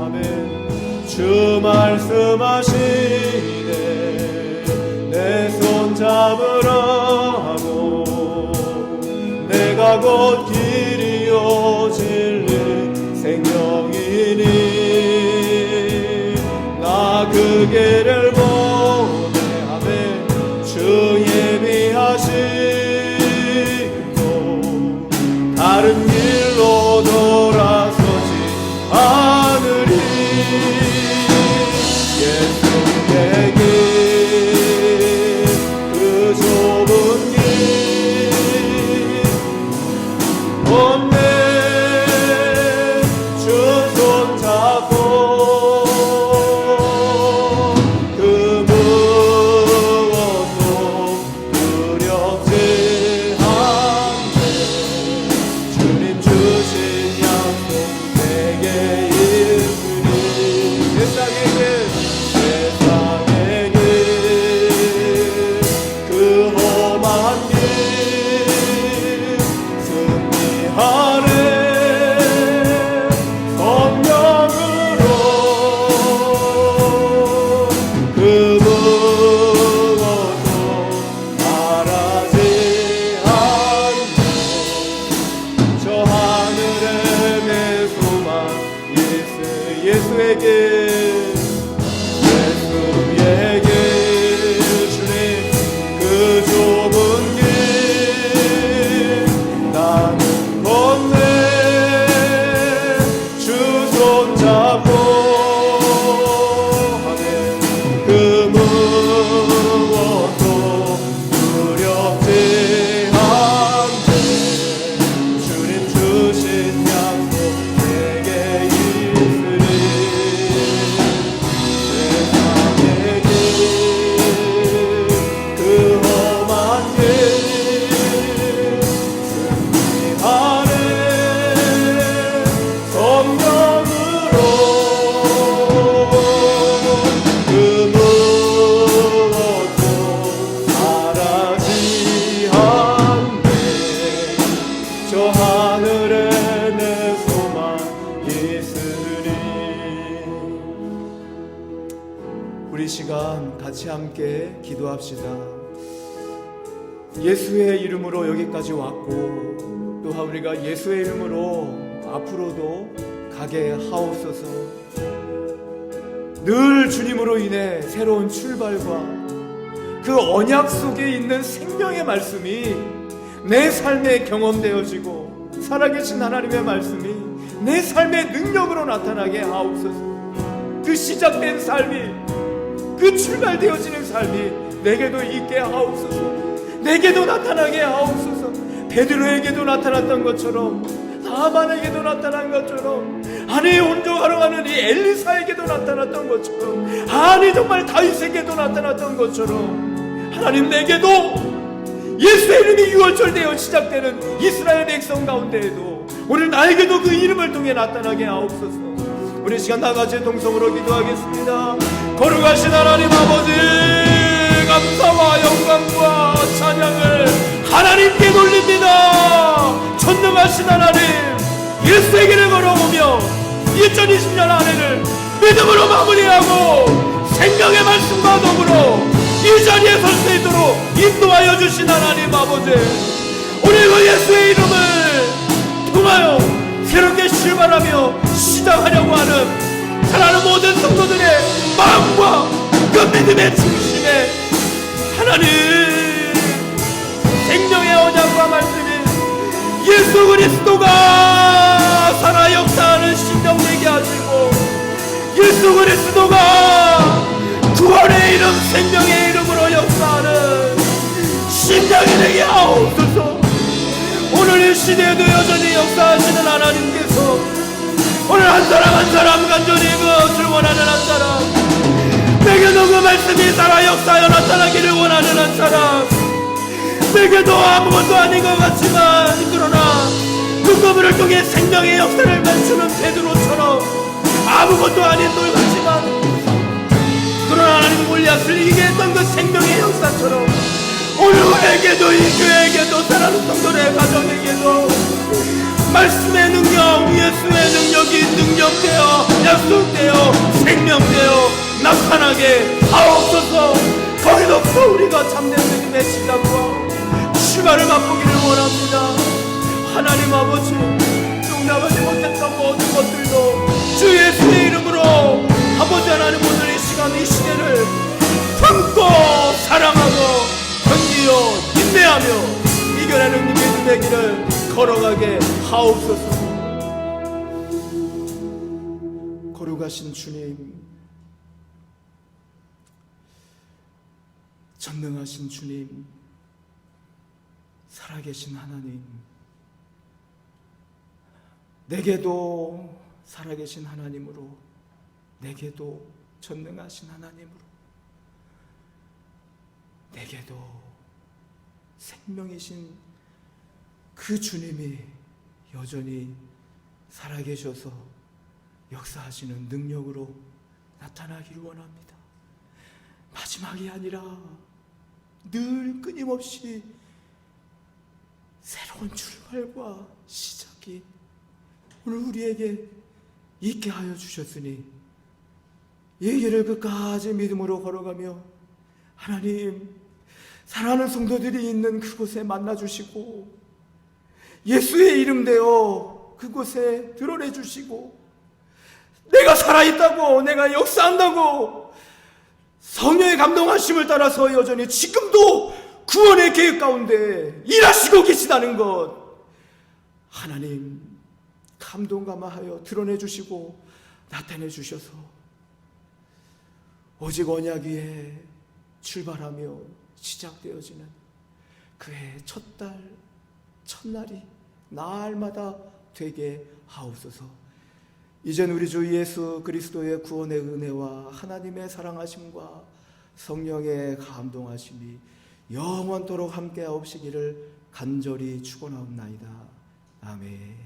아멘. 주 말씀하시네. 내 손 잡으라고. 내가 곧 길이요 진리 생명이니 나 그 길을 보내. 아멘. 주 예비하시고 다른 길로 돌아서지 않으리. 예수의 길 그 좁은 길 없네. 주 손 잡고 그 무엇도 두렵지 않네. 주님 주신 약속 내게 있으니 세상의 길 그 험한 길 승리하네. 성령으로 그 무엇도 바라지 않네. 저 하늘에 내 소망 예수의 길 예수의 길 주님 그 좁은 길 나는 걷네. 주 손 잡고 하네. 그 무엇도 두렵지 않네. 주님 주신 약속 내게 있으리. 세상의 길 그 험한 길 승리하네. 성령으로 그 무엇도 바라지 않네. 저 하늘에 내 소망 있으리. 우리 시간 같이 함께 기도합시다. 예수의 이름으로 여기까지 왔고 또한 우리가 예수의 이름으로 앞으로도 가게 하옵소서. 늘 주님으로 인해 새로운 출발과 그 언약 속에 있는 생명의 말씀이 내 삶에 경험되어지고 살아계신 하나님의 말씀이 내 삶의 능력으로 나타나게 하옵소서. 그 시작된 삶이 그 출발되어지는 삶이 내게도 있게 하옵소서. 내게도 나타나게 하옵소서. 베드로에게도 나타났던 것처럼 나만에게도 나타난 것처럼 아니 온종하러 가는 이 엘리사에게도 나타났던 것처럼 아니 정말 다윗에게도 나타났던 것처럼 하나님 내게도 예수의 이름이 유월절되어 시작되는 이스라엘 백성 가운데에도 오늘 나에게도 그 이름을 통해 나타나게 하옵소서. 우리 시간 다같이 동성으로 기도하겠습니다. 거룩하신 하나님 아버지, 감사와 영광과 찬양을 하나님께 돌립니다. 전능하신 하나님, 예수의 길을 걸어오며 2020년 한 해를 믿음으로 마무리하고 생명의 말씀과 더불어 이 자리에 설 수 있도록 인도하여 주신 하나님 아버지, 우리 그 예수의 이름을 통하여 새롭게 출발하며 시작하려고 하는 사랑하는 모든 성도들의 마음과 그 믿음의 중심에 하나님 생명의 언약과 말씀인 예수 그리스도가 살아 역사하는 심령 되게 하시고 예수 그리스도가 구원의 이름 생명의 이름으로 역사하는 심령이 되게 하옵소서. 오늘 이 시대에도 여전히 역사하시는 하나님께서 오늘 한 사람 한 사람 간절히 그것을 원하는 한 사람, 내게도 그 말씀이 살아 역사하여 나타나기를 원하는 한 사람, 내게도 아무것도 아닌 것 같지만 그러나 눈꺼풀을 통해 생명의 역사를 멈추는 베드로처럼 아무것도 아닌 돌 같지만 그러나 하나님 골리앗을 이기게 했던 그 생명의 역사처럼 오늘 우리에게도 이 교회에게도 사랑하는 성도의 가정에게도 말씀의 능력, 예수의 능력이 능력되어 약속되어 생명되어 나타나게 하옵소서. 거기서부터 우리가 참된 믿음의 시작과 출발을 맛보기를 원합니다. 하나님 아버지, 용납하지 못했던 모든 것들도 주 예수의 이름으로 아버지 하나님 오늘 이 시간 이 시대를 품고 사랑하고 견디어 인내하며 이겨내는 믿음의 길을 걸어가게 하옵소서. 거룩하신 주님, 전능하신 주님, 살아계신 하나님, 내게도 살아계신 하나님으로, 내게도 전능하신 하나님으로, 내게도 생명이신 그 주님이 여전히 살아계셔서 역사하시는 능력으로 나타나기를 원합니다. 마지막이 아니라 늘 끊임없이 새로운 출발과 시작이 오늘 우리에게 있게 하여 주셨으니 이 길을 끝까지 믿음으로 걸어가며 하나님 사랑하는 성도들이 있는 그곳에 만나주시고 예수의 이름 되어 그곳에 드러내주시고 내가 살아있다고 내가 역사한다고 성령의 감동하심을 따라서 여전히 지금도 구원의 계획 가운데 일하시고 계시다는 것 하나님 감동감화하여 드러내주시고 나타내주셔서 오직 언약 위에 출발하며 시작되어지는 그의 첫달 첫날이 날마다 되게 하옵소서. 이젠 우리 주 예수 그리스도의 구원의 은혜와 하나님의 사랑하심과 성령의 감동하심이 영원토록 함께하옵시기를 간절히 축원하옵나이다. 아멘.